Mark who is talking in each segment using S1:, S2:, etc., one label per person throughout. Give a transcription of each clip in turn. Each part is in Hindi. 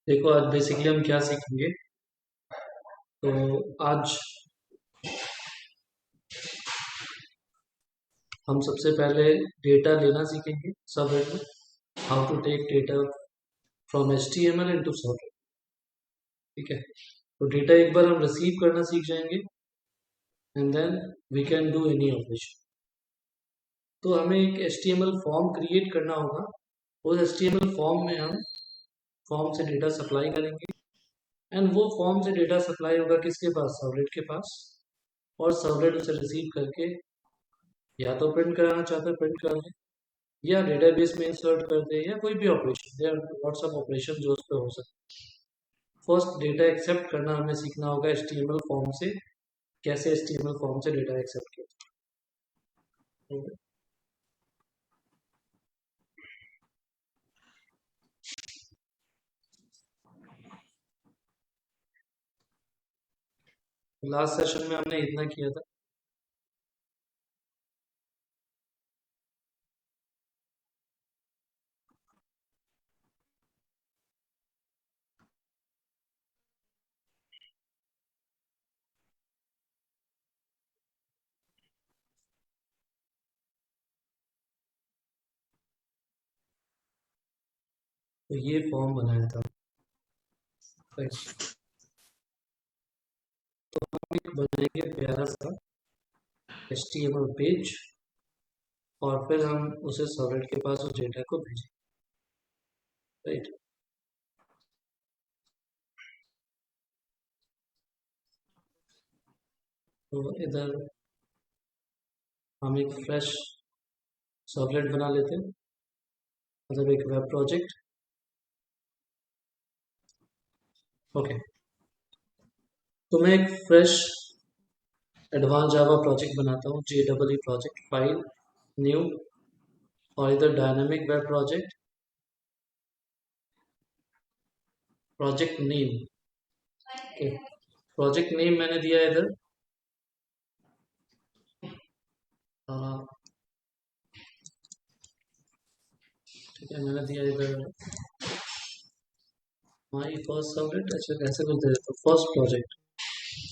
S1: देखो आज बेसिकली हम क्या सीखेंगे। तो आज हम सबसे पहले डेटा लेना सीखेंगे सबनेट में। How to take data from HTML into subnet. ठीक है। तो डेटा एक बार हम रिसीव करना सीख जाएंगे and then we can do any operation. तो हमें एक HTML फॉर्म क्रिएट करना होगा। उस HTML फॉर्म में हम फॉर्म से डेटा सप्लाई करेंगे एंड वो फॉर्म से डेटा सप्लाई होगा किसके पास? सर्वलेट के पास। और सर्वलेट उसे रिसीव करके या तो प्रिंट कराना चाहते हैं प्रिंट कर दे, या डेटाबेस में इंसर्ट कर दे, या कोई भी ऑपरेशन, देयर व्हाट्सएप ऑपरेशन जो उस पर हो सकते। फर्स्ट डेटा एक्सेप्ट करना हमें सीखना होगा HTML फॉर्म से। कैसे HTML फॉर्म से डेटा एक्सेप्ट किया। लास्ट सेशन में हमने इतना किया था। तो ये फॉर्म बनाया था। राइट। तो हम एक बनाएंगे प्यारा सा HTML पेज और फिर हम उसे सर्वलेट के पास उस डेटा को भेजें। राइट। तो इधर हम एक फ्रेश सर्वलेट बना लेते हैं, मतलब एक वेब प्रोजेक्ट। ओके। तो मैं एक फ्रेश एडवांस जावा प्रोजेक्ट बनाता हूँ, JEE प्रोजेक्ट, फाइल, न्यू, और इधर dynamic web project, project name. Okay. Project name मैंने दिया है इधर ठीक है, मैंने दिया इधर माई फर्स्ट सबनेट। अच्छा कैसे करते हैं? तो first project,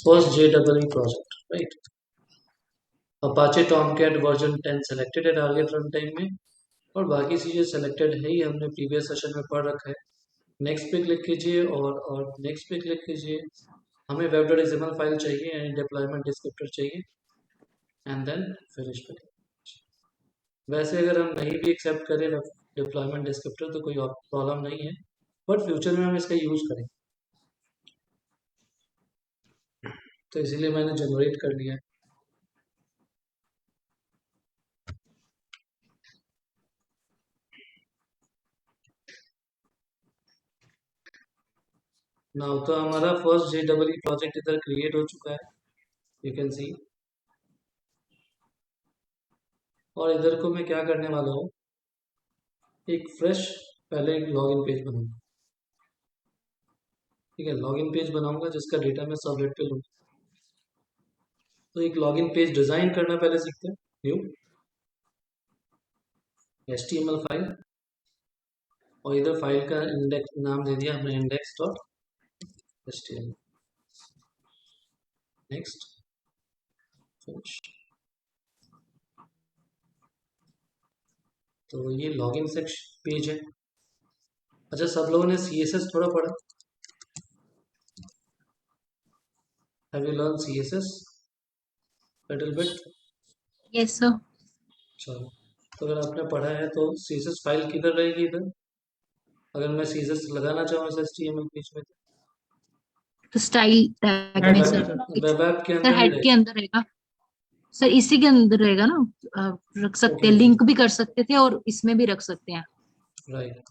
S1: first JEE project. Right. Apache Tomcat version 10 selected है टारगेट रन टाइम में, और बाकी चीज़ें सेलेक्टेड है ही, हमने प्रीवियस सेशन में पढ़ रखा है। नेक्स्ट पे क्लिक कीजिए और नेक्स्ट पे क्लिक कीजिए। हमें web.xml फाइल चाहिए एंड डिप्लॉयमेंट डिस्क्रिप्टर चाहिए एंड देन फिनिश पे। वैसे अगर हम नहीं भी एक्सेप्ट करें डिप्लॉयमेंट डिस्क्रिप्टर तो कोई प्रॉब्लम नहीं है, बट फ्यूचर में हम इसका यूज़ करें, तो इसीलिए मैंने जनरेट कर लिया है। नाउ तो हमारा फर्स्ट JEE प्रोजेक्ट इधर क्रिएट हो चुका है, यू कैन सी। और इधर को मैं क्या करने वाला हूँ, एक फ्रेश पहले एक लॉगिन पेज बनाऊंगा। ठीक है, लॉगिन पेज बनाऊंगा जिसका डेटा मैं सबनेट पे लूँगा। तो एक लॉगिन पेज डिजाइन करना पहले सीखते हैं। न्यू HTML फाइल, और इधर फाइल का इंडेक्स नाम दे दिया हमने, index.html। Next, finish. तो ये लॉगिन सेक्शन पेज है। अच्छा, सब लोगों ने CSS थोड़ा पढ़ा? Have you learn CSS little bit?
S2: Yes sir.
S1: चलो, तो अगर आपने पढ़ा है तो CSS फाइल किधर रहेगी? इधर अगर मैं CSS लगाना चाहूँ इस HTML पेज में
S2: तो स्टाइल टैग में सर,
S1: तो वेब ऐप के
S2: सर
S1: अंदर ही
S2: हेड के
S1: रहेगा।
S2: अंदर रहेगा सर, इसी के अंदर रहेगा ना। रख सकते
S1: ओके
S2: हैं,
S1: ओके,
S2: लिंक भी कर सकते थे और इसमें भी रख सकते हैं।
S1: राइट।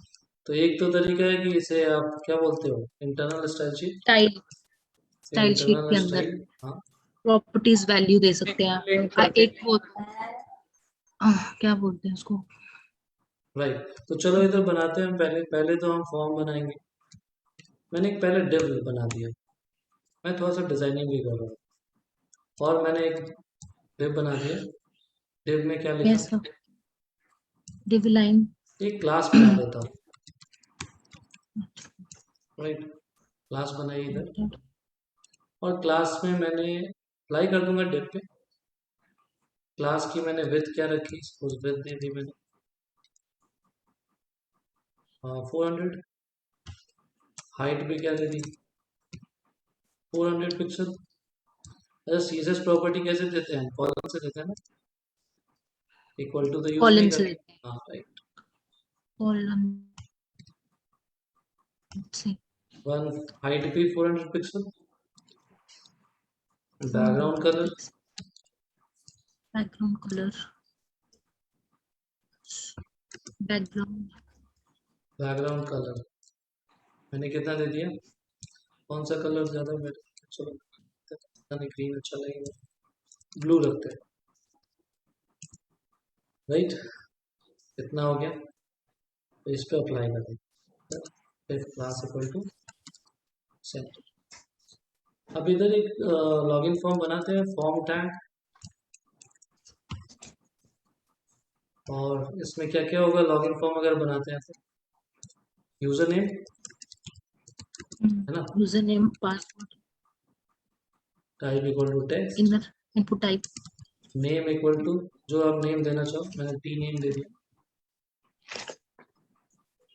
S1: तो एक तो तरीका है कि इसे आप क्या बोलते हो, internal style sheet.
S2: Style style sheet
S1: internal
S2: के अंदर
S1: स्टाइल, हाँ।
S2: प्रॉपर्टीज वैल्यू दे सकते हैं। एक वो क्या बोलते हैं उसको।
S1: राइट। तो चलो इधर बनाते हैं हम। पहले पहले तो हम फॉर्म बनाएंगे। मैंने एक पहले डिव बना दिया। मैं थोड़ा सा डिजाइनिंग भी कर रहा हूँ, और मैंने एक डिव बना दिया। डिव में क्या लिखा?
S2: Yes sir. Div line.
S1: एक क्लास बना देता हूँ। राइट, क्लास बनाई इधर, और क्लास में मैंने अप्लाई कर दूंगा डिप पे। क्लास की मैंने विड्थ क्या रखी, उस विड्थ दे दी मैंने 400। हाइट भी क्या दे दी 400 पिक्सल। अच्छा, सीएसएस प्रॉपर्टी कैसे देते हैं, कॉलम से देते हैं ना, इक्वल टू तो यूज नहीं
S2: कॉलन से
S1: करते।
S2: देते हैं,
S1: हाँ राइट।
S2: कॉलन से।
S1: वन, हाइट भी 400 pixel. Background colour,
S2: background colour, background
S1: background colour मैंने कितना दे दिया, कौन सा कलर ज्यादा बेटर, चलो पता नहीं, ग्रीन अच्छा लगेगा, ब्लू रखते हैं, राइट। कितना हो गया, तो इस पे अप्लाई कर दें, फिर क्लास इक्वल टू सेंटर। अब इधर एक लॉगिन फॉर्म बनाते हैं, फॉर्म टैग, और इसमें क्या क्या होगा लॉगिन फॉर्म अगर बनाते हैं तो, यूजर नेम है ना,
S2: user name, password,
S1: type equal to text,
S2: inner input type,
S1: name equal to जो आप नेम देना चाहो, मैंने टी नेम दे दिया।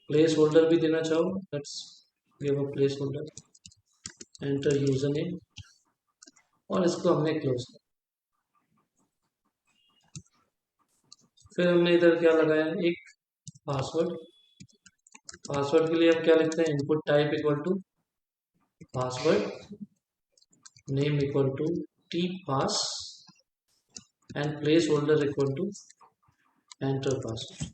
S1: प्लेस होल्डर भी देना चाहो, let's give a place holder, enter user name, और इसको हमने क्लोज किया। फिर हमने इधर क्या लगाया, एक पासवर्ड। पासवर्ड के लिए हम क्या लिखते हैं, input type equal to password, name equal to T pass, and place holder equal to enter password.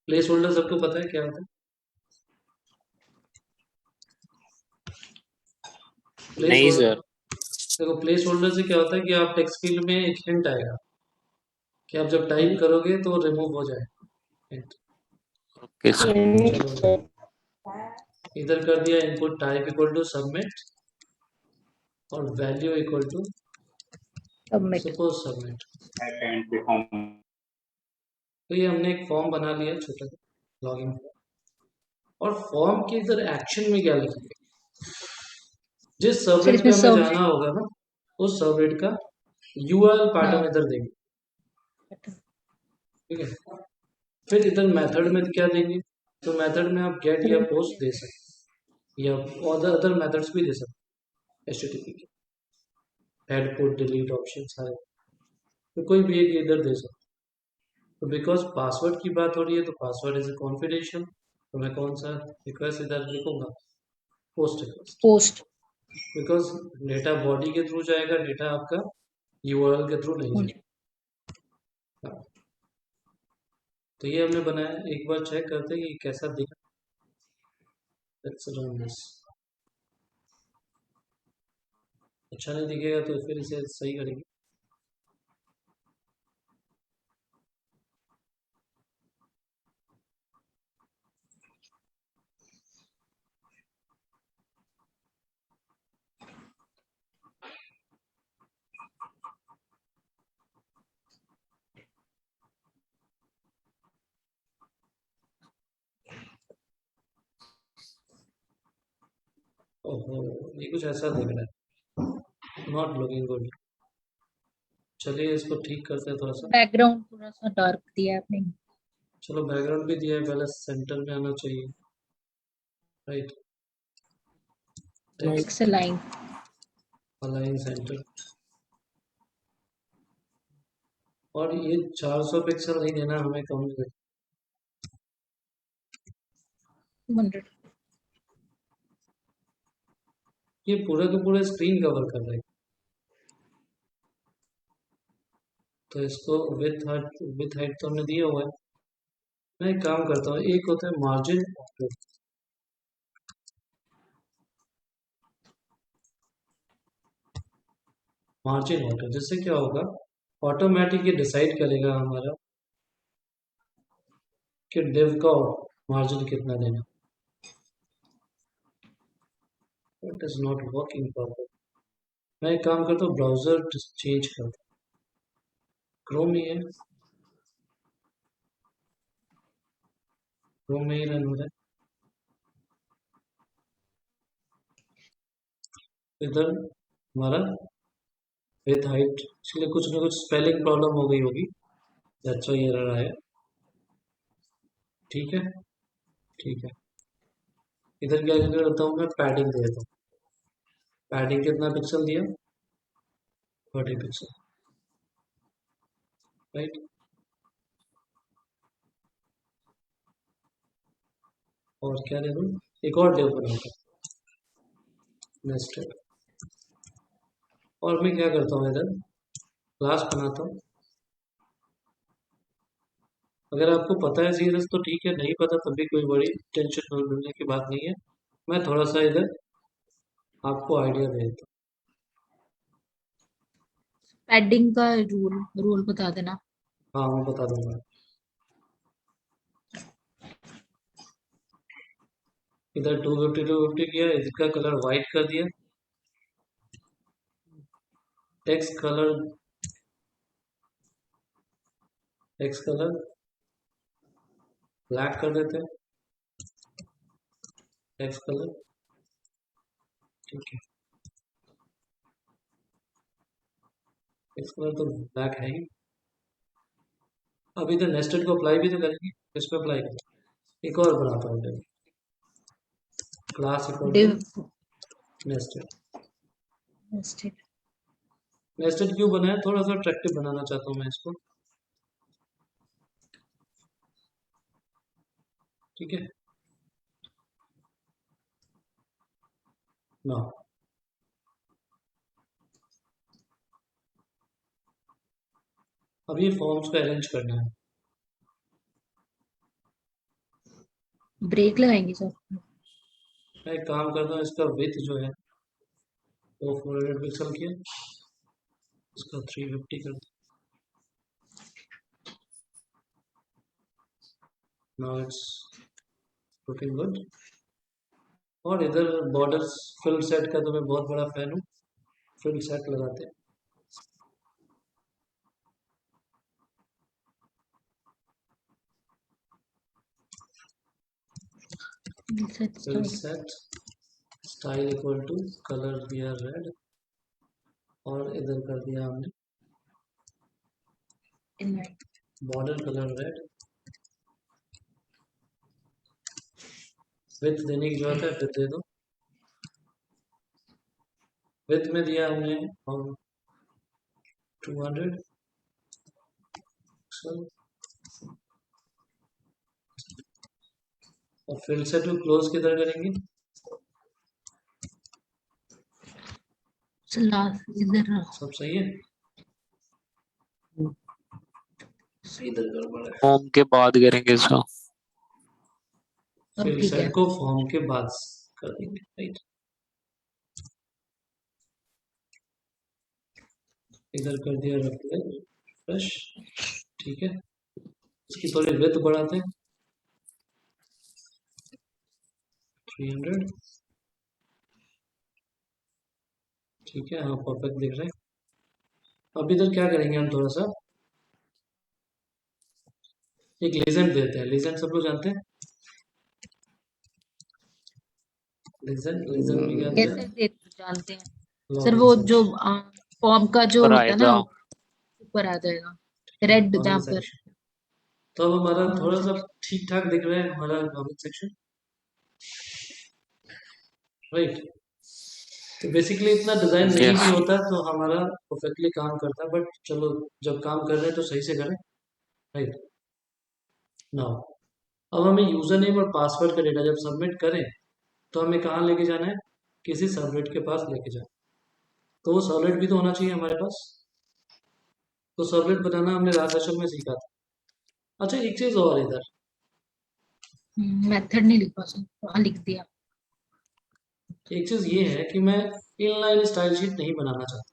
S1: Place holder सबको पता है क्या होता है, प्लेस
S3: नहीं
S1: होल्डर,
S3: सर।
S1: देखो प्लेस होल्डर से क्या होता है कि आप टेक्स्ट फील्ड में एक हिंट आएगा कि आप जब टाइप करोगे तो रिमूव हो जाए हिंट।
S3: Okay sir.
S1: चलो इधर कर दिया, input type equal to submit, और value equal to
S2: submit.
S1: Suppose submit. तो ये हमने एक फॉर्म बना लिया छोटा सा, लॉगिन फॉर्म। और फॉर्म के इधर एक्शन में क्या लिखेंगे, जिस
S2: सर
S1: सबरेट पे
S2: इसमें
S1: हमें
S2: सब
S1: जाना होगा ना, उस सबरेट का यूआरएल पैटर्न
S2: हाँ,
S1: इधर देंगे, ठीक है। फिर इधर मेथड में क्या देंगे, तो मेथड में आप गेट या पोस्ट दे सकते, या अदर मेथड्स भी दे सकते, एचटीटीपी के हेड पुट डिलीट ऑप्शन सारे, तो कोई भी एक इधर दे सकते। तो बिकॉज पासवर्ड की बात हो रही है तो पासवर्ड इज ए कॉन्फिडेंशियल, तो मैं कौन सा रिक्वेस्ट इधर लिखूंगा, post request,
S2: post.
S1: Because data body के थ्रू जाएगा, डेटा आपका यूआरएल के थ्रू नहीं जाएगा। हाँ, तो ये हमने बनाया, एक बार चेक करते हैं कि कैसा दिखा। Let's run this. अच्छा नहीं दिखेगा तो फिर इसे सही करेंगे। ओहो, ये कुछ ऐसा दिख रहा है, नॉट लुकिंग गुड। चलिए इसको ठीक करते हैं थोड़ा सा।
S2: बैकग्राउंड थोड़ा सा डार्क दिया है आपने।
S1: चलो बैकग्राउंड भी दिया है, पहले सेंटर में आना चाहिए, right, text
S2: pixel line.
S1: Align centre. और ये 400 पिक्सल नहीं देना हमें, कम दे,
S2: 200।
S1: ये पूरा का पूरा स्क्रीन कवर कर रहा है। तो इसको विथ हाइट तो हमने दिया हुआ है। मैं एक काम करता हूँ, एक होता है मार्जिन, मार्जिन ऑटो, जिससे क्या होगा, ऑटोमेटिक ये डिसाइड करेगा हमारा कि डिव का मार्जिन कितना देना। It is not working proper. मैं एक काम करता हूँ, ब्राउजर चेंज करता हूँ, क्रोम नहीं है, क्रोम में ही रन हो रहा है। इधर हमारा विथ हाइट, इसलिए कुछ ना कुछ स्पेलिंग प्रॉब्लम हो गई होगी, दैट्स व्हाई एरर आया। ठीक है, ठीक है। इधर क्या करता हूँ मैं, पैडिंग दे देता हूँ। पैडिंग कितना पिक्सल दिया, 40 पिक्सल, राइट। और क्या दे दूँ, एक और डिव बनाऊंगा, नेस्टेड। और मैं क्या करता हूँ, इधर क्लास बनाता हूँ। अगर आपको पता है सीरियस तो ठीक है, नहीं पता तब भी कोई बड़ी टेंशन होने की बात नहीं है। मैं थोड़ा सा इधर आपको आइडिया दे देता
S2: पैडिंग का रूल रूल बता देना।
S1: हूँ। हाँ, मैं बता दूंगा। इधर 250 250 किया, इसका कलर वाइट कर दिया। Text colour, text colour black कर देते हैं, टेक्स्ट कलर, ठीक है। टेक्स्ट कलर तो ब्लैक है ही। अब इधर नेस्टेड को अप्लाई भी तो करेंगे, इस पर अप्लाई करें। एक और बनाता हूँ, class equal to
S2: div
S1: nested.
S2: Nested.
S1: Nested क्यों बनाया, थोड़ा सा अट्रैक्टिव बनाना चाहता हूँ मैं इसको, ठीक है ना। अब ये फॉर्म्स को अरेंज करना है।
S2: ब्रेक लगाएंगे सर।
S1: मैं एक काम करता हूँ, इसका विथ जो है वो 400 पिक्सल किया, इसका 350 कर दिया। Now it's looking good. और इधर बॉर्डर्स फिल सेट का तो मैं बहुत बड़ा फैन हूँ, फिल सेट लगाते हैं।
S2: Set
S1: fill
S2: style
S1: set style equal to colour दिया रेड, और इधर कर दिया हमने
S2: inline.
S1: Border colour red. With देने की जरूरत है, विथ दे दो। विथ में दिया हमने 200 पिक्सल, और फिल सेट को क्लोज किधर करेंगे,
S2: लास्ट इधर
S1: सब सही है, इधर गड़बड़ है।
S3: फॉर्म के बाद करेंगे इसका।
S2: अब
S1: फिल
S2: ठीक
S1: सेट
S2: है।
S1: को फॉर्म के बाद कर देंगे, राइट। इधर कर दिया रिफ्रेश, ठीक है। इसकी थोड़ी विड्थ बढ़ाते हैं, 300, ठीक है। हाँ, परफेक्ट दिख रहा है। अब इधर क्या करेंगे, हम थोड़ा सा एक लीजेंड देते हैं। लीजेंड सब लोग जानते हैं, लीजेंड, लीजेंड में क्या दिया,
S2: कैसे दे जानते हैं सर,
S1: लॉगिन
S2: वो जो
S1: सेक्शन,
S2: फॉर्म का जो
S3: पर
S2: होता है ना
S3: आएगा।
S2: ऊपर आ जाएगा रेड
S1: लॉगिन
S2: जहाँ पर
S1: सेक्शन। तो अब हमारा
S2: लॉगिन
S1: थोड़ा सा
S2: सेक्शन।
S1: ठीक ठाक दिख रहा है हमारा लॉगिन सेक्शन, राइट। तो बेसिकली इतना डिजाइन नहीं
S3: यस।
S1: भी होता तो हमारा परफेक्टली काम करता, बट चलो, जब काम कर रहे हैं तो सही से करें, राइट। नाउ अब हमें यूजर नेम और पासवर्ड का डेटा जब सबमिट करें तो हमें कहाँ लेके जाना है, किसी सर्वलेट के पास लेके जाना है। तो वो सर्वलेट भी तो होना चाहिए हमारे पास। तो सर्वलेट बनाना हमने रात सेशन में सीखा था। अच्छा, एक चीज और इधर,
S2: मेथड नहीं लिखा सर, वहाँ लिख दिया।
S1: एक चीज ये है कि मैं इनलाइन स्टाइल शीट नहीं बनाना चाहता,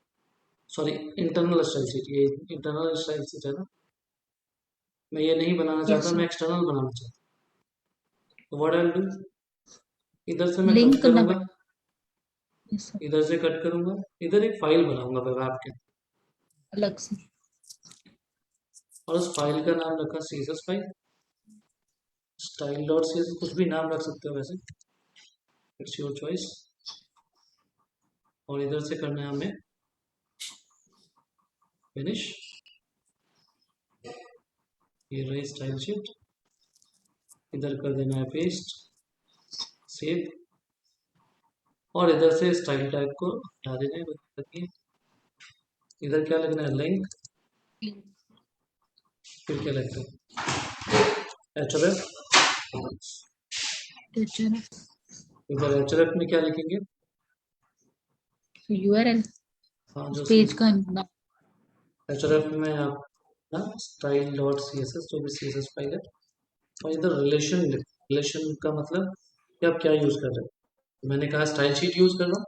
S1: सॉरी, इंटरनल स्टाइल शीट, ये इंटरनल स्टाइल शीट है ना, मैं ये नहीं बनाना
S2: यस
S1: चाहता, मैं
S2: सर।
S1: एक्सटर्नल बनाना चाहता हूँ। तो व्हाट आई डू, इधर से मैं कट
S2: लिंक करना
S1: करूंगा,
S2: पड़ेगा। Yes sir.
S1: इधर से कट करूंगा, इधर एक फाइल बनाऊंगा वेब ऐप के,
S2: अलग से।
S1: और उस फाइल का नाम रखा CSS file, style dot CSS, कुछ भी नाम रख सकते हो वैसे, इट्स योर चॉइस। और इधर से करना है हमें फिनिश। ये रही स्टाइल शीट, इधर कर देना है पेस्ट, सेव, और इधर से स्टाइल टैग को हटा देना है, कोई दिक्कत नहीं है। इधर क्या लगना है, लिंक, फिर क्या लगता है href, इधर href में क्या लिखेंगे,
S2: URL
S1: हाँ जो
S2: पेज का नाम।
S1: href में आप ना स्टाइल डॉट css जो भी css फाइल है, और इधर रिलेशन, रिलेशन का मतलब कि आप क्या यूज कर रहे हो। मैंने कहा स्टाइल शीट यूज कर रहा हूँ,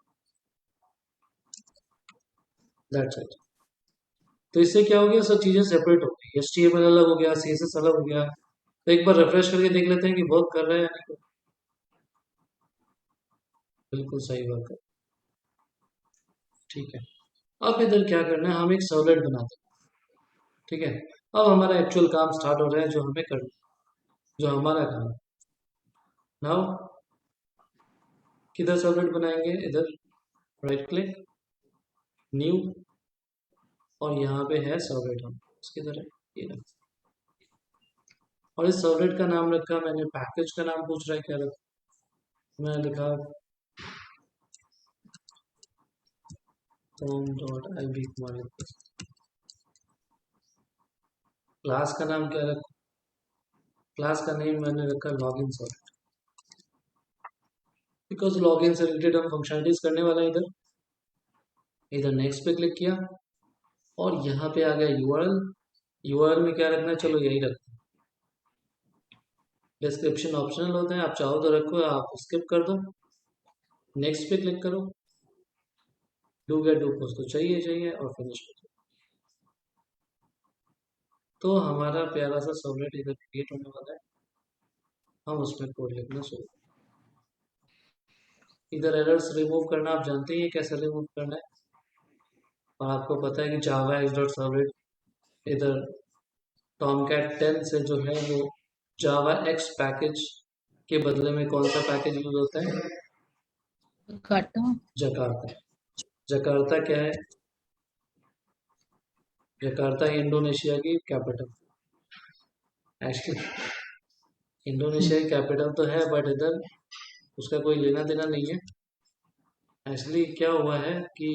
S1: दैट्स इट। तो इससे क्या हो गया, सब चीजें सेपरेट हो गई, HTML अलग हो गया, CSS अलग हो गया। तो एक बार रिफ्रेश करके देख लेते हैं कि वर्क कर रहा है या नहीं। बिल्कुल सही वर्क है, ठीक है। अब इधर क्या करना है, हम एक सर्वलेट बनाते हैं, ठीक है। अब हमारा एक्चुअल काम स्टार्ट हो रहा है, जो हमें करना, जो हमारा काम है। नाउ किधर सर्वलेट बनाएंगे, इधर राइट क्लिक, न्यू, और यहाँ पे है सर्वलेट, हम इसकी तरह ये रखा। और इस सर्वलेट का नाम रखा मैंने, पैकेज का नाम पूछ रहा है क्या रखा, मैं लिखा tom.lb कुमार। क्लास का नाम क्या रखा, क्लास का नेम मैंने रखा लॉगिन सर्वलेट, बिकॉज लॉगिन से रिलेटेड हम फंक्शनलिटीज करने वाला है। इधर इधर नेक्स्ट पे क्लिक किया, और यहाँ पे आ गया यूआरएल। यूआरएल में क्या रखना है, चलो यही रखते हैं। डिस्क्रिप्शन ऑप्शनल होता है, आप चाहो तो रखो, आप स्किप कर दो। नेक्स्ट पे क्लिक करो, डू गेट डू पोस्ट तो चाहिए चाहिए, और फिनिश कर दो। तो हमारा प्यारा सा सर्वलेट इधर क्रिएट होने वाला है। हम उसमें कोड लिखना शुरू। इधर एरर्स रिमूव करना आप जानते ही कैसे रिमूव करना है, और आपको पता है कि जावा एक्स डॉट सर्वलेट इधर टॉमकैट 10 से जो है वो जावा एक्स पैकेज के बदले में कौन सा पैकेज यूज होता है, जकार्ता। जकार्ता क्या है, जकार्ता इंडोनेशिया की कैपिटल। एक्चुअली इंडोनेशिया की कैपिटल तो है, बट इधर उसका कोई लेना देना नहीं है। एक्चुअली क्या हुआ है कि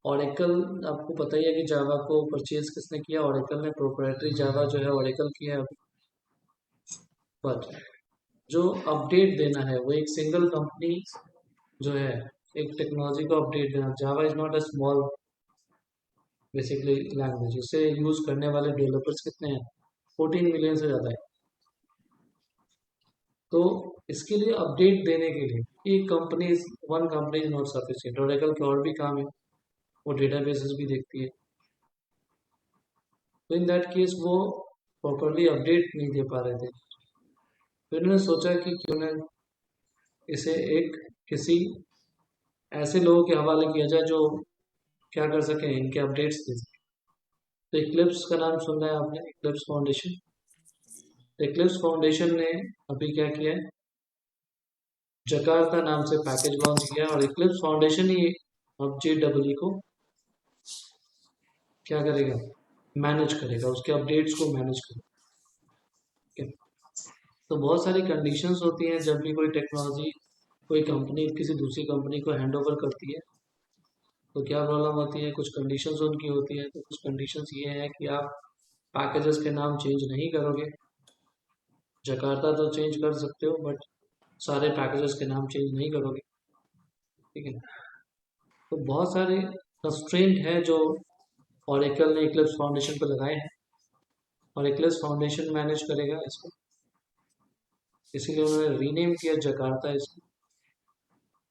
S1: ओरेकल, आपको पता ही है कि जावा को परचेज किसने किया, ओरेकल ने। प्रोप्राइटरी जावा जो है ओरेकल की है अभी, बट जो अपडेट देना है वो एक सिंगल कंपनी जो है, एक टेक्नोलॉजी को अपडेट देना। Java is not a small basically language, इसे यूज करने वाले डेवलपर्स कितने हैं, 14 मिलियन से ज़्यादा है। तो इसके लिए अपडेट देने के लिए एक company, one company is not sufficient. Oracle के और भी काम है, वो डेटाबेसेस भी देखती है। तो इन दैट केस वो प्रॉपरली अपडेट नहीं दे पा रहे थे। फिर उन्होंने सोचा कि क्यों न इसे एक किसी ऐसे लोगों के हवाले किया जाए जो क्या कर सकें, इनके अपडेट्स दे सकें। तो इक्लिप्स का नाम सुना है आपने, इक्लिप्स फाउंडेशन। इक्लिप्स फाउंडेशन ने अभी क्या किया है, जकार्ता नाम से पैकेज लॉन्च किया, और इक्लिप्स फाउंडेशन ही अब JEE को क्या करेगा, मैनेज करेगा, उसके अपडेट्स को मैनेज करेगा। ठीक है? तो बहुत सारी कंडीशंस होती हैं जब भी कोई टेक्नोलॉजी, कोई कंपनी किसी दूसरी कंपनी को हैंड ओवर करती है, तो क्या प्रॉब्लम होती है, कुछ कंडीशंस उनकी होती है। तो कुछ कंडीशंस ये है कि आप पैकेजेस के नाम चेंज नहीं करोगे। जकार्ता तो चेंज कर सकते हो, बट सारे पैकेजेस के नाम चेंज नहीं करोगे, ठीक है। तो बहुत सारे कंस्ट्रेंट है जो ओरेकल ने इक्लिप्स फाउंडेशन पर लगाए हैं, और इक्लिप्स फाउंडेशन मैनेज करेगा इसको, इसीलिए उन्होंने रीनेम किया जकार्ता इसको,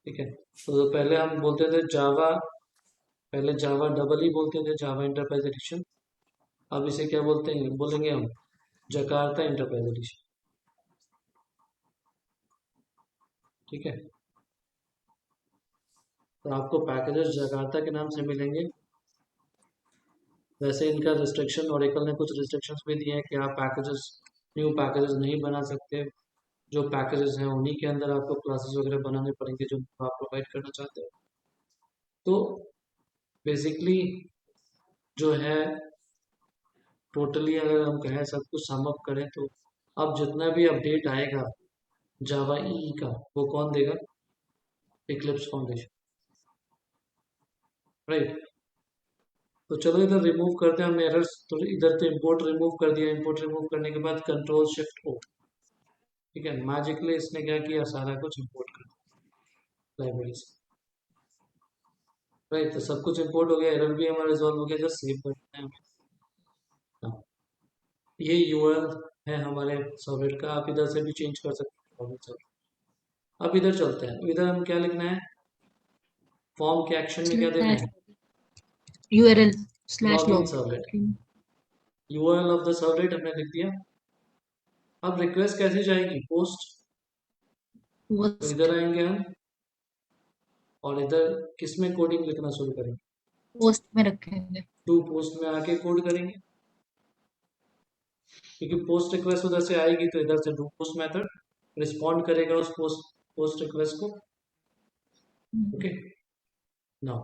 S1: ठीक है। तो पहले हम बोलते थे जावा, पहले जावा डबल ही बोलते थे, जावा इंटरप्राइज एडिशन। अब इसे क्या बोलते हैं, बोलेंगे हम जकार्ता इंटरप्राइज एडिशन, ठीक है। तो आपको पैकेजेस जकार्ता के नाम से मिलेंगे। वैसे इनका रिस्ट्रिक्शन, ओरेकल ने कुछ रिस्ट्रिक्शंस भी दिए हैं कि आप पैकेजेस, न्यू पैकेजेस नहीं बना सकते। जो पैकेजेस हैं उन्हीं के अंदर आपको क्लासेस वगैरह बनाने पड़ेंगे जो आप प्रोवाइड करना चाहते हो। तो बेसिकली जो है टोटली अगर हम कहें सब कुछ सम अप करें तो अब जितना भी अपडेट आएगा जावा ई का वो कौन देगा? Eclipse foundation, right. तो चलो इधर रिमूव करते हैं हम एरर्स। तो इधर तो इंपोर्ट रिमूव कर दिया, इंपोर्ट रिमूव करने के बाद कंट्रोल शिफ्ट ओ, ठीक है, मैजिकली इसने क्या किया, सारा कुछ इंपोर्ट कर दिया लाइब्रेरी से, राइट। तो सब कुछ इंपोर्ट हो गया, एरर भी हमारा रिजॉल्व हो गया। जस्ट सेव करते हैं हाँ। ये यूआरएल है हमारे सर्वर का, आप इधर से भी चेंज कर सकते हैं। अब इधर चलते हैं, इधर हम क्या लिखना है, फॉर्म के एक्शन में क्या देना है,
S2: URL slash
S1: login servlet,
S2: login
S1: URL of the servlet हमने लिख दिया। अब रिक्वेस्ट कैसे जाएगी, पोस्ट। तो
S2: पोस्ट
S1: इधर आएंगे हम और इधर किसमें कोडिंग लिखना शुरू करेंगे,
S2: पोस्ट में रखेंगे।
S1: टू पोस्ट में आके कोड करेंगे, क्योंकि पोस्ट रिक्वेस्ट उधर से आएगी तो इधर से डू पोस्ट मेथड रिस्पॉन्ड करेगा उस पोस्ट रिक्वेस्ट को। ओके नाउ,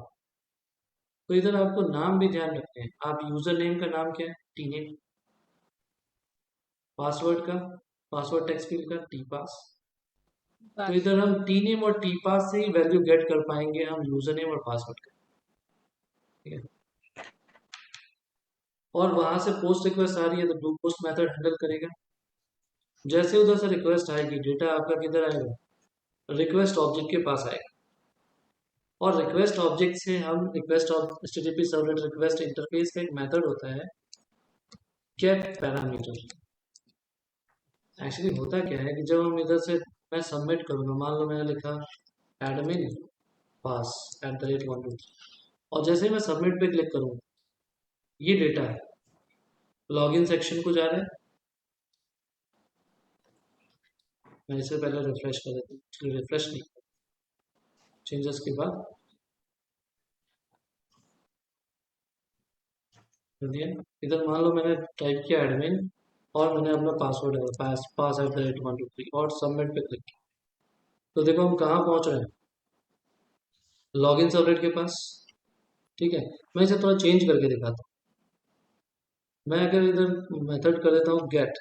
S1: तो इधर आपको नाम भी ध्यान रखते हैं। आप यूजर नेम का नाम क्या है, टी नेम, पासवर्ड का, पासवर्ड टेक्स्ट फील्ड का टी पास। तो इधर हम टी नेम और टी पास से ही वैल्यू गेट कर पाएंगे हम यूजर नेम और पासवर्ड का, ठीक है। और वहां से पोस्ट रिक्वेस्ट आ रही है तो डू पोस्ट मेथड हैंडल करेगा। जैसे उधर से रिक्वेस्ट आएगी, डेटा आपका किधर आएगा, रिक्वेस्ट ऑब्जेक्ट के पास आएगा। और रिक्वेस्ट ऑब्जेक्ट से हम request HTTP servlet request interface का एक मेथड होता है गेट पैरामीटर। एक्चुअली होता क्या है कि जब हम इधर से मैं सबमिट करूंगा, मान लो मैंने लिखा एडमिन पास @123 और जैसे ही मैं सबमिट पे क्लिक करूंगा ये डेटा है लॉगिन सेक्शन को जा रहा है। मैं इससे पहले रिफ्रेश कर देता हूँ, रिफ्रेश नहीं, चेंजेस के बाद इधर मान लो मैंने टाइप किया एडमिन और मैंने अपना पासवर्ड पास @123 और सबमिट पे क्लिक किया। तो देखो हम कहाँ पहुंच रहे हैं, लॉगिन सर्वलेट के पास, ठीक है। मैं इसे थोड़ा चेंज करके दिखाता हूँ। मैं अगर इधर मेथड कर देता हूँ गेट,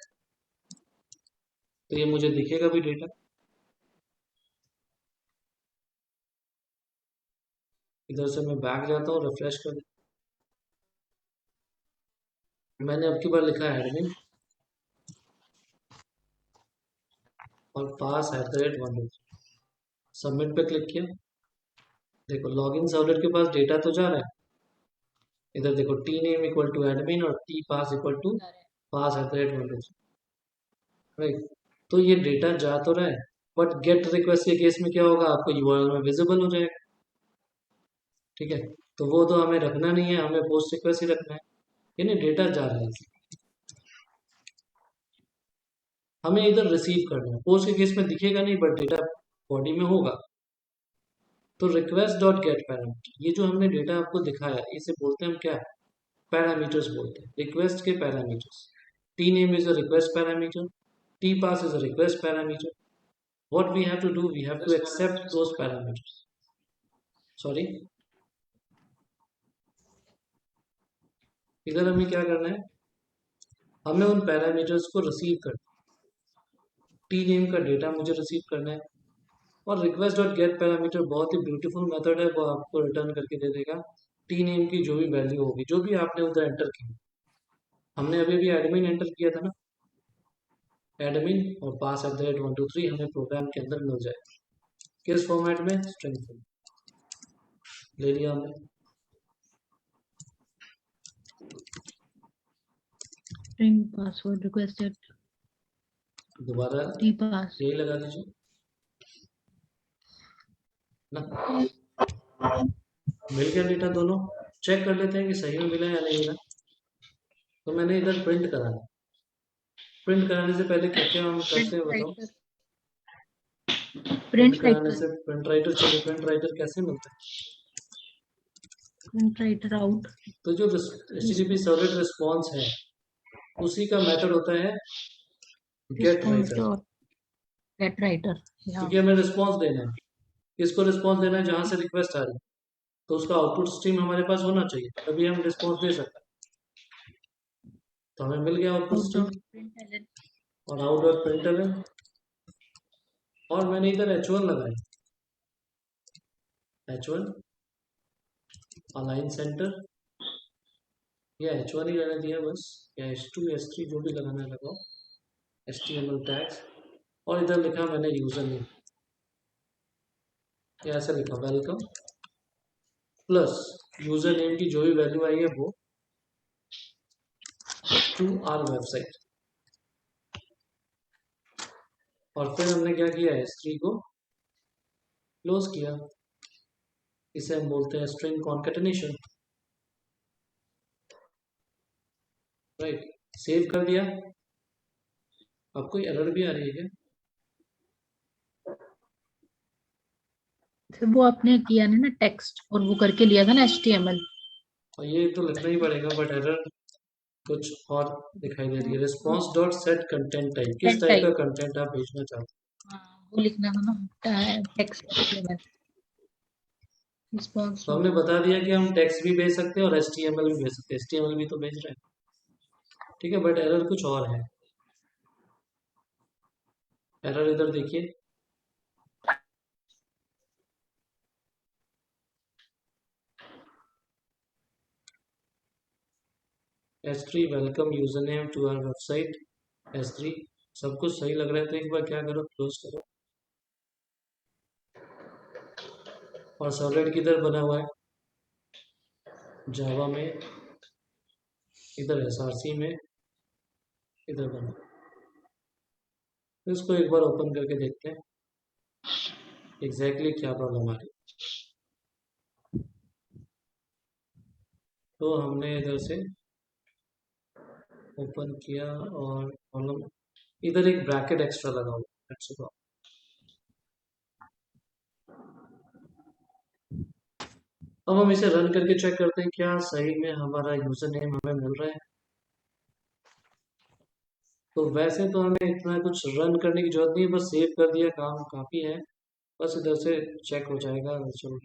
S1: तो ये मुझे दिखेगा भी डेटा। इधर से मैं बैक जाता हूँ, रिफ्रेश कर देता हूँ। मैंने अब की बार लिखा है एडमिन और पास @123, सबमिट पे क्लिक किया। देखो लॉगिन सर्वलेट के पास डेटा तो जा रहा है, इधर देखो T name equal to admin और T pass equal to pass @123, right. तो ये डेटा जा तो रहा है, बट गेट रिक्वेस्ट के केस में क्या होगा, आपको यूआरएल में विजिबल हो जाएगा, ठीक है। तो वो तो हमें रखना नहीं है, हमें पोस्ट रिक्वेस्ट ही रखना है, यानी डेटा जा रहा है, हमें इधर रिसीव करना है। पोस्ट के केस में दिखेगा नहीं बट डेटा बॉडी में होगा। तो रिक्वेस्ट डॉट गेट पैरामीटर, ये जो हमने डेटा आपको दिखाया इसे बोलते हैं हम क्या, पैरामीटर्स बोलते हैं, रिक्वेस्ट के parameters. T name is a request parameter, T pass is a request parameter. what we have to do, we have to accept those parameters, sorry। इधर हमें क्या करना है, हमें उन पैरामीटर्स को रिसीव करना, टी नेम का डेटा मुझे रिसीव करना है। और रिक्वेस्ट डॉट गेट पैरामीटर बहुत ही ब्यूटीफुल मेथड है, वो आपको रिटर्न करके दे देगा टी नेम की जो भी वैल्यू होगी, जो भी आपने उधर एंटर की। हमने अभी भी एडमिन एंटर किया था ना, एडमिन और पास @123 हमें प्रोग्राम के अंदर मिल जाए, किस फॉर्मेट में, स्ट्रिंग फॉर्मेट, ले लिया हमने।
S2: स्ट्रिंग पासवर्ड रिक्वेस्टेड
S1: दोबारा
S2: टी पास
S1: यही लगा दीजिए ना, मिल गया डेटा दोनों। चेक कर लेते हैं कि सही में मिला या नहीं मिला। तो मैंने इधर प्रिंट कराना, प्रिंट कराने से पहले क्या क्या हम करते हैं बताओ। प्रिंट कराने से प्रिंट राइटर, चलिए प्रिंट राइटर कैसे मिलता है,
S2: प्रिंट राइटर आउट।
S1: तो जो HTTP सर्वलेट रिस्पॉन्स है उसी का मेथड होता है गेट राइटर,
S2: गेट राइटर
S1: क्योंकि हमें रिस्पॉन्स देना है। किसको रिस्पॉन्स देना है, जहां से रिक्वेस्ट आ रही है, तो उसका आउटपुट स्ट्रीम हमारे पास होना चाहिए, तभी हम रिस्पॉन्स दे सकते हैं। तो हमें मिल गया आउटपुट स्ट्रीम और आउट डॉट प्रिंटलन, और मैंने इधर h1 लगाया, h1 अलाइन सेंटर, या h1 ही रहने दिया बस, या h2 h3 जो भी लगाना लगाओ, HTML टैग्स, और इधर लिखा मैंने यूजर नेम, या ऐसा लिखा वेलकम प्लस यूजर नेम की जो भी वैल्यू आई है वो टू आर वेबसाइट। और फिर हमने क्या किया, S3 को क्लोज किया, इसे हम बोलते हैं स्ट्रिंग कॉन्केटेनेशन, राइट। सेव कर दिया। अब कोई एरर भी आ रही है क्या?
S2: फिर वो आपने किया ना टेक्स्ट, और वो करके लिया था ना HTML।
S1: और ये तो लिखना ही पड़ेगा, बट एरर कुछ और दिखाई दे रही है। Response dot set content type, किस टाइप का कंटेंट आप भेजना चाहते
S2: हाँ, वो लिखना था ना टेक्स्ट HTML रिस्पॉन्स।
S1: हो? तो हमने बता दिया कि हम टेक्स्ट भी भेज सकते हैं और HTML भी भेज सकते हैं, HTML भी तो भेज रहे हैं, ठीक है, बट एरर कुछ और है। एरर इधर देखिए, S3 welcome user name to our website, S3 सब कुछ सही लग रहा है, तो एक बार क्या करो, क्लोज करो। और सर्वलेट किधर बना हुआ है, जावा में, इधर SRC में, इधर बना। तो इसको एक बार ओपन करके देखते हैं एग्जैक्टली क्या प्रॉब्लम आ रही है। तो हमने इधर से ओपन किया और प्रॉब्लम, इधर एक ब्रैकेट एक्स्ट्रा लगा हुआ है, that's all। अब हम इसे रन करके चेक करते हैं क्या सही में हमारा यूजर नेम हमें मिल रहा है। तो वैसे तो हमें इतना कुछ रन करने की जरूरत नहीं है, बस सेव कर दिया, काम काफी है। बस इधर से चेक हो जाएगा, चल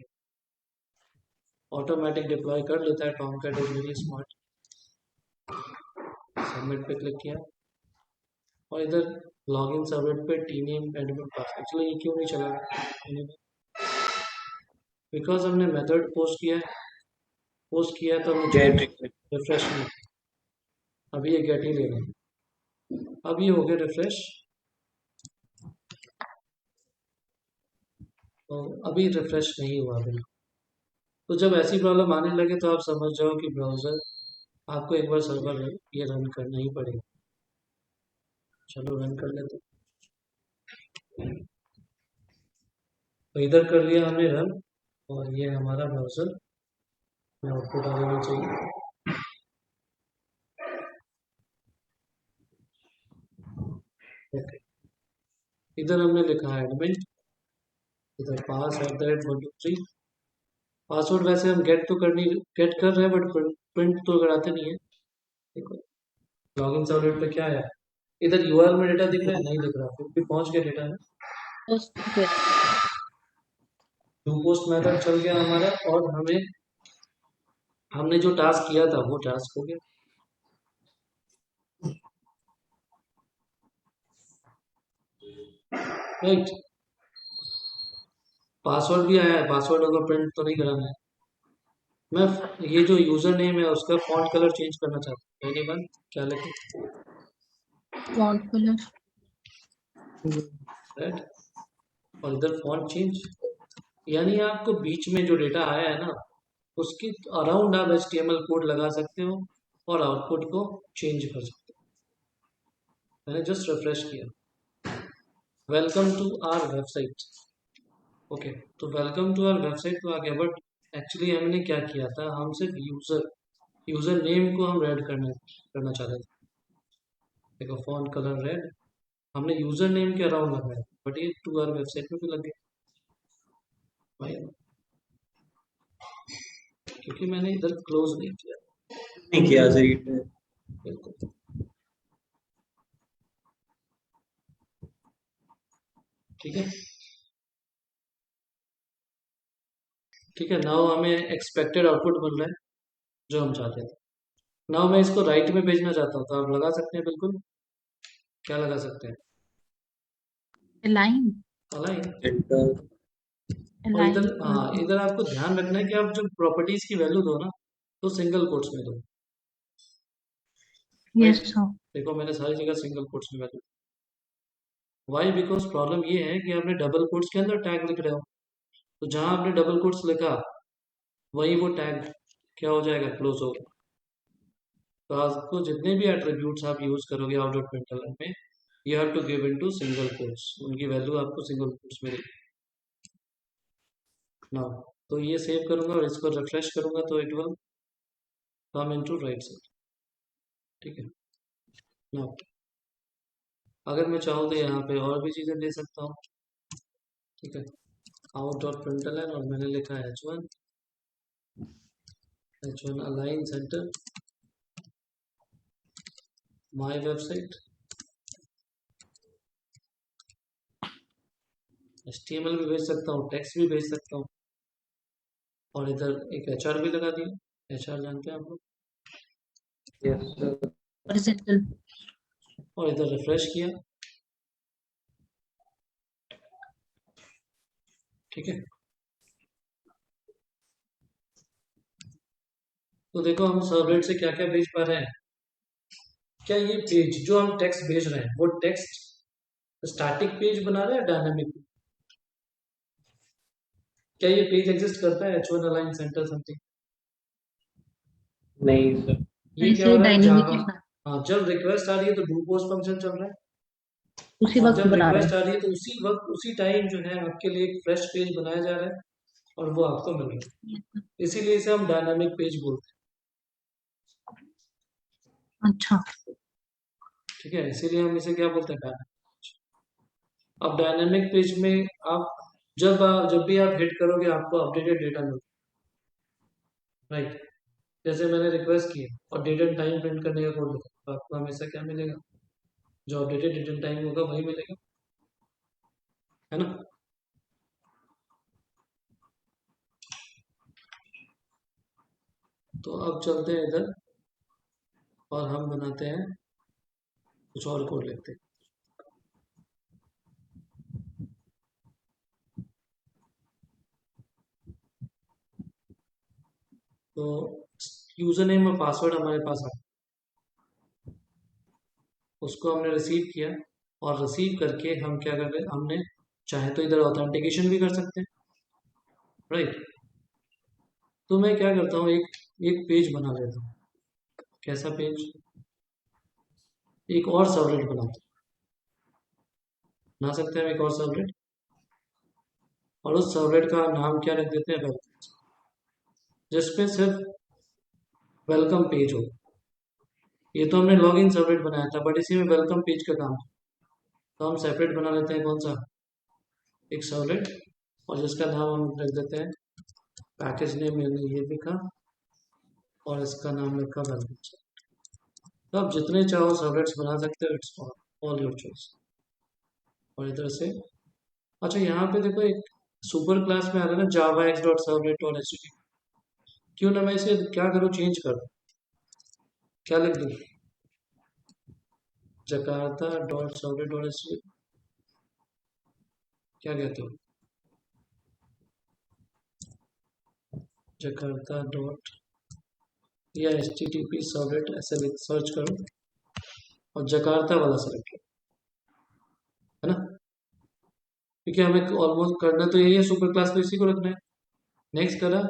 S1: ऑटोमेटिक डिप्लॉय कर लेता है, Tomcat is very smart. Submit पे क्लिक किया और इधर लॉगिन सबमिट पे टी नेम एडमिन पासवर्ड, चलो ये क्यों नहीं चला रहा, बिकॉज हमने मेथड पोस्ट किया है तो हमें गेट रिफ्रेश नहीं, अभी ये गेट ही ले रहा है। अब ये हो गया रिफ्रेश, तो अभी रिफ्रेश नहीं हुआ बिल्कुल। तो जब ऐसी प्रॉब्लम आने लगे तो आप समझ जाओ कि ब्राउजर आपको एक बार सर्वर ये रन करना ही पड़ेगा। चलो रन कर लेते हैं। तो इधर कर लिया हमने रन, और ये हमारा ब्राउजर में आउटपुट आ जाना चाहिए। ओके, इधर हमने लिखा है एडमिन, इधर पास @123। पासवर्ड वैसे हम गेट कर रहे हैं, बट प्रिंट तो कराते नहीं है। देखो लॉगिन सर्वलेट पे क्या है, इधर यूआरएल में डेटा दिख रहा है, नहीं दिख रहा, फिर भी पहुंच गया डेटा है। टू पोस्ट मेथड चल गया हमारा, और हमने जो टास्क किया था वो टास्क हो गया, राइट। पासवर्ड भी आया है, पासवर्ड होगा, प्रिंट तो नहीं कराना है। मैं ये जो यूजर नेम है उसका फॉन्ट कलर चेंज करना चाहता हूँ, एनीवन क्या लिखूं,
S2: फॉन्ट कलर,
S1: राइट। और इधर फॉन्ट चेंज, यानी आपको बीच में जो डेटा आया है ना उसके अराउंड आप HTML कोड लगा सकते हो और आउटपुट को चेंज कर सकते हो। मैंने जस्ट रिफ्रेश किया, welcome to our website. Okay, तो वेलकम टू आवर वेबसाइट तो आ गया, बट एक्चुअली हमने क्या किया था, हम सिर्फ यूजर नेम को हम रेड करना चाह रहे थे। देखो फॉन्ट कलर रेड, हमने यूजर नेम के अराउंड लगाया, बट ये टू आवर वेबसाइट में भी लग गया भाई, क्योंकि मैंने इधर क्लोज नहीं किया,
S3: नहीं किया सही।
S1: बिल्कुल। ठीक है, ठीक है, नाउ हमें एक्सपेक्टेड आउटपुट मिल रहा है जो हम चाहते थे। नाउ मैं इसको राइट में भेजना चाहता हूँ, तो आप लगा सकते हैं बिल्कुल। क्या लगा सकते हैं?
S2: अलाइन।
S1: अलाइन।
S3: एंटर।
S1: और
S2: अलाइन
S1: इधर,
S2: इक्वल
S1: हाँ,
S2: टू।
S1: इधर आपको ध्यान रखना है कि आप जब प्रॉपर्टीज की वैल्यू दो ना, तो सिंगल कोट्स में दो।
S2: Yes
S1: right.
S2: सर।
S1: देखो मैंने सारी जगह सिंगल कोट्स में वैल्यू। वाई? बिकॉज प्रॉब्लम ये है कि आपने डबल कोट्स के अंदर टैग लिख रहे हो, तो जहां आपने डबल कोट्स लिखा वही वो टैग क्या हो जाएगा, क्लोज होगा। तो आपको जितने भी एट्रीब्यूट्स आप यूज करोगे आउट डॉट प्रिंटलन में, you have to give into single quotes, उनकी वैल्यू आपको सिंगल कोट्स में देगी ना। तो ये सेव करूंगा और इसको रिफ्रेश करूंगा तो it will come into right side. ठीक है ना। अगर मैं चाहूँ तो यहाँ पे और भी चीजें दे सकता हूँ। ठीक है, आउट डॉट प्रिंटलन और मैंने लिखा है H1, H1 align centre my website. HTML भी भेज सकता हूँ, टेक्स्ट भी भेज सकता हूँ, और इधर एक HR भी लगा दिया। HR जानते हैं आप लोग।
S3: Yes sir.
S2: हॉरिजॉन्टल।
S1: और इधर रिफ्रेश किया। ठीक है, तो देखो हम सर्वलेट से क्या क्या भेज पा रहे हैं। क्या ये पेज जो हम टेक्स्ट भेज रहे हैं वो टेक्स्ट स्टैटिक पेज बना रहे हैं, डायनामिक? क्या ये पेज एग्जिस्ट करता है, H1 अलाइन सेंटर समथिंग?
S3: नहीं सर।
S1: ये क्या
S2: ऐसे
S1: हो रहा है,
S2: डायनेमिक
S1: जावा।
S2: के साथ
S1: हाँ, जब रिक्वेस्ट आ रही है तो डू पोस्ट फंक्शन चल रहा है,
S2: उसी
S1: और
S2: वक्त
S1: जब
S2: बना रहे
S1: रिक्वेस्ट
S2: हैं।
S1: आ रही है तो उसी वक्त उसी टाइम जो है आपके लिए एक फ्रेश पेज बनाया जा रहा है और वो आपको मिल रहा है। इसीलिए इसे हम डायनामिक पेज बोलते
S2: अच्छा।
S1: हैं। ठीक है, इसीलिए हम इसे क्या बोलते हैं, डायनामिक। अब डायनामिक पेज में आप जब भी आप हिट करोगे आपको अपडेटेड डेटा मिलता है, राइट। जैसे मैंने रिक्वेस्ट की और डेट एंड टाइम प्रिंट करने का कोड लिखा, तो आपको हमेशा क्या मिलेगा, जो अपडेटेड डेट एंड टाइम होगा वही मिलेगा, है ना। तो अब चलते हैं इधर और हम बनाते हैं कुछ और कोड लिखते हैं। तो यूजर नेम और पासवर्ड हमारे पास आ, उसको हमने रिसीव किया, और रिसीव करके हम क्या कर रहे हैं, हमने चाहे तो इधर ऑथेंटिकेशन भी कर सकते हैं, राइट। तो मैं क्या करता हूँ, एक एक पेज बना लेता हूँ। कैसा पेज? एक और सर्वलेट बना सकते हैं हम, एक और सर्वलेट, और उस सर्वलेट का नाम क्या रख देते हैं, वेलकम, जिसपे सिर्फ वेलकम पेज हो। ये तो हमने लॉगिन सर्वलेट बनाया था, बट इसी में वेलकम पेज का काम है। तो हम सेपरेट बना लेते हैं, कौन सा, एक सर्वलेट, और जिसका नाम हम रख देते हैं, पैकेज नेम मैंने ये लिखा और इसका नाम लिखा वेलकम। तो आप जितने चाहो सर्वलेट्स बना सकते हो, इट्स ऑल योर चॉइस। और इधर से, अच्छा यहाँ पे देखो एक सुपर क्लास में आ रहा है ना, जावा एक्स डॉट सर्वलेट और एच। क्यों ना मैं इसे क्या करूँ, चेंज कर दूं। क्या लिख दूं, जकार्ता डॉट सर्वलेट और एच। क्या कहते हो, जकार्ता डॉट या H T T P servlet, ऐसे सर्च करो और जकार्ता वाला सेलेक्ट करो, है ना। क्योंकि हमें ऑलमोस्ट करना तो यही है, सुपर क्लास में इसी को रखना है। नेक्स्ट करा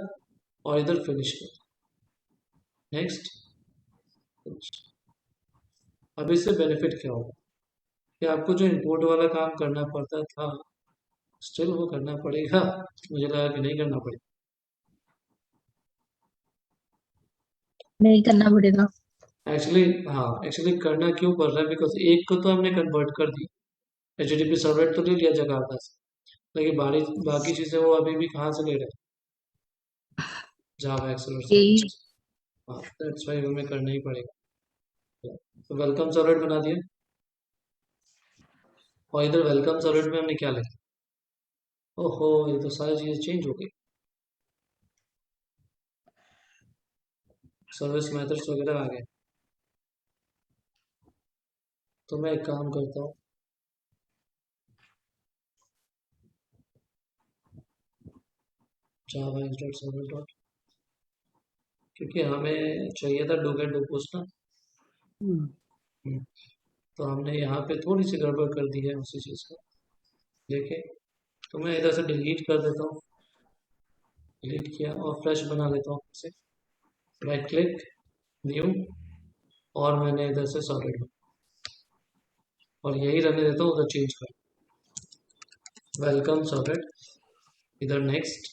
S1: और इधर फिनिश कर, नेक्स्ट। अब इससे बेनिफिट क्या होगा, कि आपको जो इंपोर्ट वाला काम करना पड़ता था, स्टिल वो करना पड़ेगा। मुझे लगा कि नहीं करना पड़ेगा।
S2: नहीं करना पड़ेगा।
S1: एक्चुअली, हाँ, एक्चुअली करना क्यों पड़ रहा है, बिकॉज एक को तो हमने कन्वर्ट कर दी, एच टी पी सर्वलेट तो ले लिया जकार्ता से, लेकिन बाकी चीजें वो अभी भी कहाँ से ले रहे हैं, जावा एक्सलर
S2: यही।
S1: सर्वलेट। हाँ, दैट्स वाई हमें करना ही पड़ेगा। तो वेलकम सर्वलेट बना दिया, और इधर वेलकम सर्वलेट में हमने क्या लिखा, ओहो ये तो सारी चीजें चेंज हो गई। सर्विस मेथड्स वगैरह आ गए। तो मैं एक काम करता हूँ, जावा डॉट सर्वर डॉट, क्योंकि हमें चाहिए था डू गेट डू पोस्ट ना। हम्म, तो हमने यहाँ पे थोड़ी सी गड़बड़ कर दी है उसी चीज़ को लेके। तो मैं इधर से डिलीट कर देता हूँ, डिलीट किया और फ्रेश बना लेता हूँ से। राइट क्लिक, न्यू, और मैंने इधर से सॉलिड और यही रहने देता हूँ, उधर चेंज कर वेलकम सॉलिड, इधर नेक्स्ट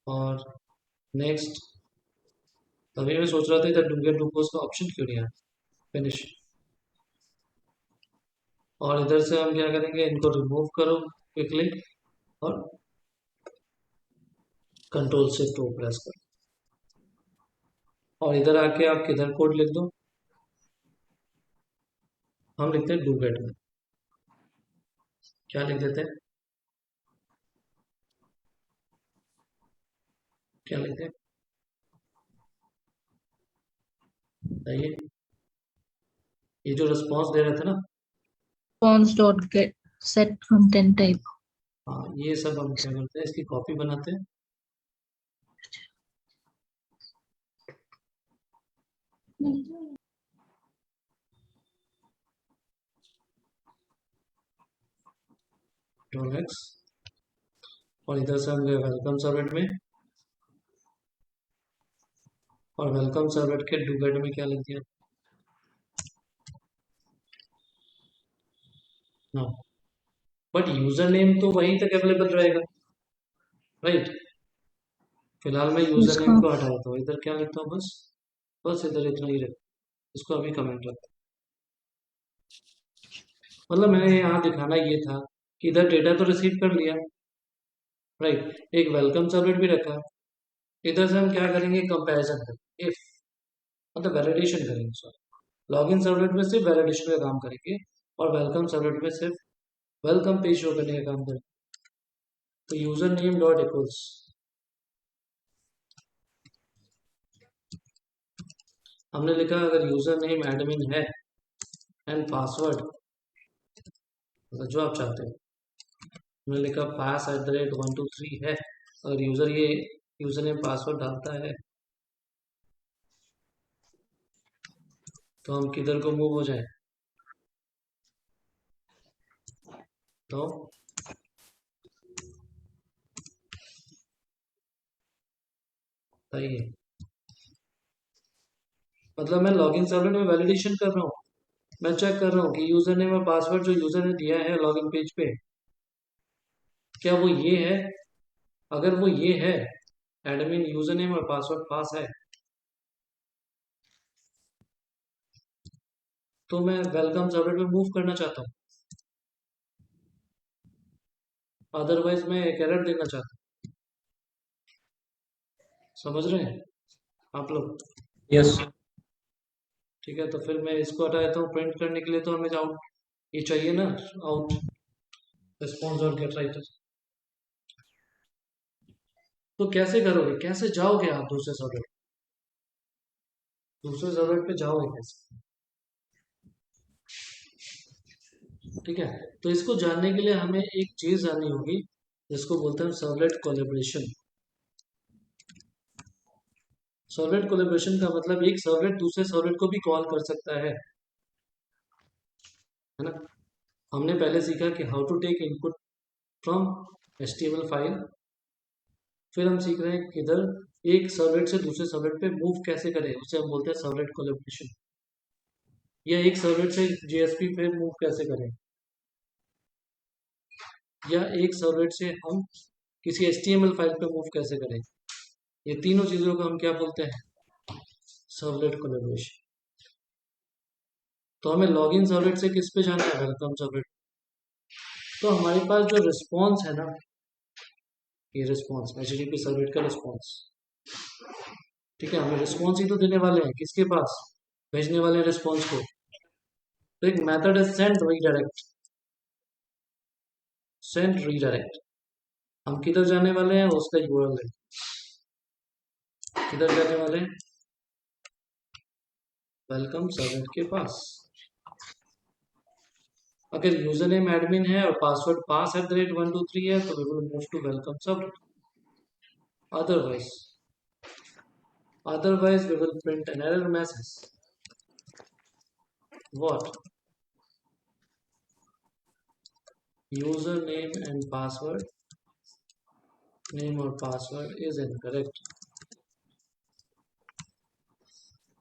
S1: और नेक्स्ट। तभी मैं सोच रहा था इधर डू गेट डू पोस्ट का ऑप्शन क्यों नहीं आया। फिनिश, और इधर से हम क्या करेंगे, इनको रिमूव करो क्विकली और कंट्रोल शिफ्ट ओ प्रेस करो, और इधर आके आप किधर कोड लिख दो। हम लिखते हैं डू गेट में, क्या लिख देते हैं, क्या लिखते हैं बताइए। ये जो रिस्पॉन्स दे रहे थे ना,
S2: response dot get set content type.
S1: हाँ ये सब हम क्या करते हैं, इसकी कॉपी बनाते हैं .x, और इधर से हम गए वेलकम सर्वेट में, और वेलकम सर्वेट के डू गेट में क्या लिख दिया ना, बट यूजर नेम तो वहीं तक अवेलेबल रहेगा, राइट। फिलहाल मैं यूजर नेम
S2: उसका
S1: को हटा देता हूँ, इधर क्या लिखता हूँ, बस बस इधर इतना ही रखता हूँ, इसको अभी कमेंट रखता हूँ। मतलब मैंने यहाँ दिखाना ये था कि इधर डेटा तो रिसीव कर लिया, राइट, एक वेलकम सर्वेट भी रखा। इधर से हम क्या करेंगे, कंपैरिजन करेंगे, इफ मतलब वैलिडेशन करेंगे, सॉरी। लॉगिन सर्वलेट में सिर्फ वैलिडेशन का काम करेंगे, और वेलकम सर्वलेट में सिर्फ वेलकम पेज शो करने का काम करेंगे। तो यूजर नेम डॉट इक्वल्स, हमने लिखा अगर यूजर नेम एडमिन है एंड पासवर्ड, मतलब जो आप चाहते हो, हमने लिखा पास एट द रेट 123 है। अगर यूजर ये यूजर नेम पासवर्ड डालता है तो हम किधर को मूव हो जाए, तो सही है। मतलब मैं लॉगिन सर्वलेट में वैलिडेशन कर रहा हूँ, मैं चेक कर रहा हूँ कि यूजर नेम और पासवर्ड जो यूजर ने दिया है लॉगिन पेज पे, क्या वो ये है। अगर वो ये है, एडमिन यूजर नेम और पासवर्ड पास है, तो मैं वेलकम सर्वर पे मूव करना चाहता हूँ, अदरवाइज मैं एक एरर देना चाहता हूँ। समझ रहे हैं आप लोग।
S3: यस।
S1: ठीक है, तो फिर मैं इसको हटा देता हूँ। प्रिंट करने के लिए तो हमें आउट ये चाहिए ना, आउट रिस्पॉन्स और गेट राइटर। तो कैसे करोगे, कैसे जाओगे आप दूसरे सर्वर पे जाओगे कैसे। ठीक है, तो इसको जानने के लिए हमें एक चीज जाननी होगी जिसको बोलते हैं सर्वलेट कोलैबोरेशन। सर्वलेट कोलैबोरेशन का मतलब एक सर्वलेट दूसरे सर्वलेट को भी कॉल कर सकता है ना। हमने पहले सीखा कि how to take input from HTML file, फिर हम सीख रहे हैं किधर एक सर्वलेट से दूसरे सर्वलेट पे मूव कैसे करें, उसे हम बोलते हैं सर्वलेट कोलैबोरेशन। या एक सर्वलेट से JSP पे मूव कैसे करें, या एक सर्वलेट से हम किसी HTML फाइल पे मूव कैसे करें, ये तीनों चीजों को हम क्या बोलते हैं, सर्वलेट कोलैबोरेशन। तो हमें लॉगिन सर्वलेट से किस पे जाना है, वेलकम सर्वलेट। तो हमारे पास जो रिस्पॉन्स है ना, ये रिस्पॉन्स HTTP सर्वलेट का रिस्पॉन्स, ठीक है, हमें रिस्पॉन्स ही तो देने वाले हैं, किसके पास भेजने वाले हैं रिस्पॉन्स को। तो एक मेथड है सेंड रीडायरेक्ट, सेंड रीडायरेक्ट। हम किधर जाने वाले हैं, उसका URL है, किधर जाने वाले हैं? वेलकम सर्वर के पास। अगर यूजर नेम एडमिन है और पासवर्ड pass@123 है तो we will move to welcome server. otherwise we will print an error message. What? Username and password, name or password is incorrect.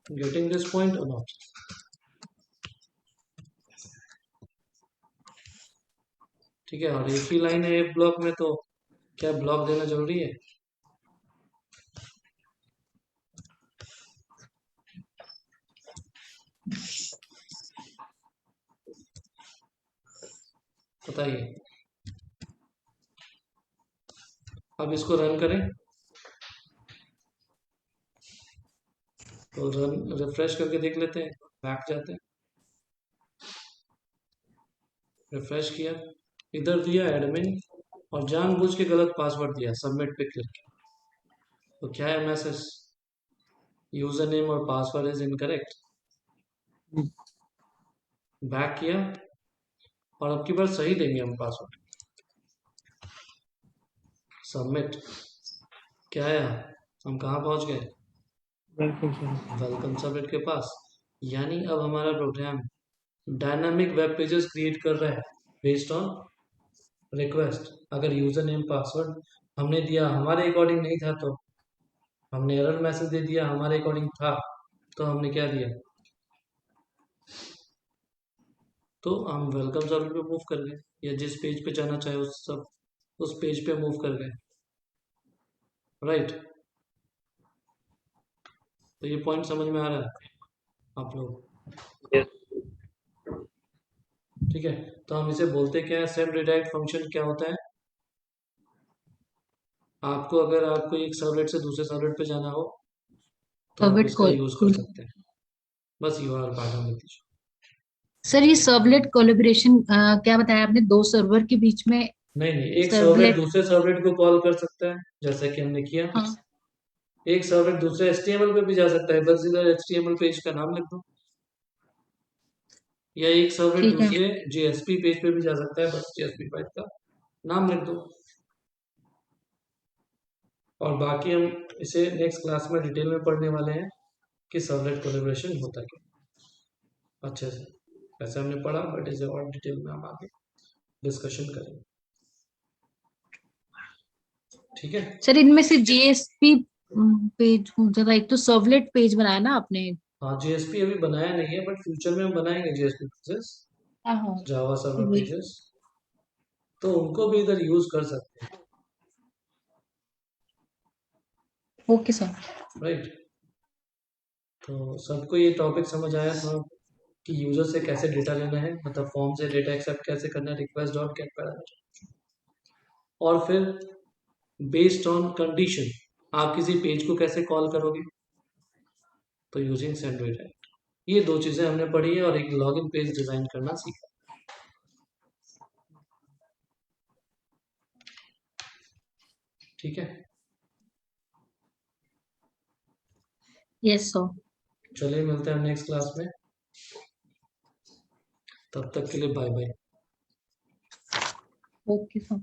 S1: Getting this point or not? ठीक है, और एक ही लाइन है एक ब्लॉक में, तो क्या ब्लॉक देना जरूरी है? बताइए। अब इसको रन करें तो रन रिफ्रेश करके देख लेते हैं। बैक जाते हैं, रिफ्रेश किया, इधर दिया एडमिन और जानबूझ के गलत पासवर्ड दिया, सबमिट पे क्लिक किया, तो क्या है मैसेज? यूजर नेम और पासवर्ड इज इनकरेक्ट। बैक किया और अब की बार सही देंगे हम पासवर्ड, सबमिट। क्या आया? हम कहाँ पहुंच गए? वेलकम सर्वर के पास। यानी अब हमारा program dynamic web pages create कर रहा है बेस्ड ऑन रिक्वेस्ट। अगर यूजर नेम पासवर्ड हमने दिया हमारे अकॉर्डिंग नहीं था तो हमने एरर मैसेज दे दिया, हमारे अकॉर्डिंग था तो हमने क्या दिया? तो हम वेलकम सर्वर पे मूव कर गए, या जिस पेज पे जाना चाहे उस पेज पे मूव कर गए, राइट? तो ये पॉइंट समझ में आ रहा है आप लोग?
S3: Yes.
S1: ठीक है, तो हम इसे बोलते क्या है? सेल्फ रिडायरेक्ट फंक्शन क्या होता है? आपको अगर आपको एक सर्वलेट से दूसरे सर्वलेट पे जाना हो तो आप
S2: सर्वलेट
S1: इसका
S2: कॉल।
S1: यूज कर सकते हैं। बस URL पार्ट लिख दीजिए।
S2: सर ये सर्वलेट कोलैबोरेशन क्या बताया आपने, दो सर्वर के बीच में?
S1: नहीं, एक सर्वलेट
S2: सर्वलेट।
S1: दूसरे सर्वलेट को कॉल कर सकता है जैसा कि हमने किया।
S2: हाँ
S1: एक सर्वलेट दूसरे HTML पे भी जा सकता है, बस इधर HTML पेज का नाम लिख दो। या एक सर्वलेट
S2: ठीक है।
S1: दूसरे JSP पेज पे भी जा सकता है, बस JSP फाइल का नाम लिख दो। और बाकी हम इसे नेक्स्ट क्लास में डिटेल में पढ़ने वाले हैं कि सर्वलेट कोलैबोरेशन होता क्या अच्छे से। वैसे हमने पढ़ा, बट इसे और डिटेल में हम आगे डिस्कशन करेंगे। ठीक है,
S2: सर इनमें से जीएसपी पेज कौन सा था? एक तो सर्वलेट पेज बनाया ना आपने।
S1: हाँ JSP अभी बनाया नहीं है, बट फ्यूचर में हम बनाएंगे JSP पेजेस,
S2: हाँ हाँ।
S1: जावा सर्वर
S2: वही।
S1: पेजेस, तो उनको भी इधर यूज कर सकते हैं,
S2: ओके सर।
S1: राइट? तो सबको ये टॉपिक समझ आया था कि यूजर से कैसे डेटा लेना है, मतलब फॉर्म से डेटा एक्सेप्ट कैसे करना है, रिक्वेस्ट डॉट गेट पैरामीटर, और फिर बेस्ड ऑन कंडीशन आप किसी पेज को कैसे कॉल करोगे, तो यूजिंग सेंड डायरेक्ट। ये दो चीजें हमने पढ़ी है और एक लॉगिन पेज डिजाइन करना सीखा। ठीक है,
S2: यस सर।
S1: चलिए मिलते हैं नेक्स्ट क्लास में, तब तक के लिए बाय बाय।
S2: Okay sir.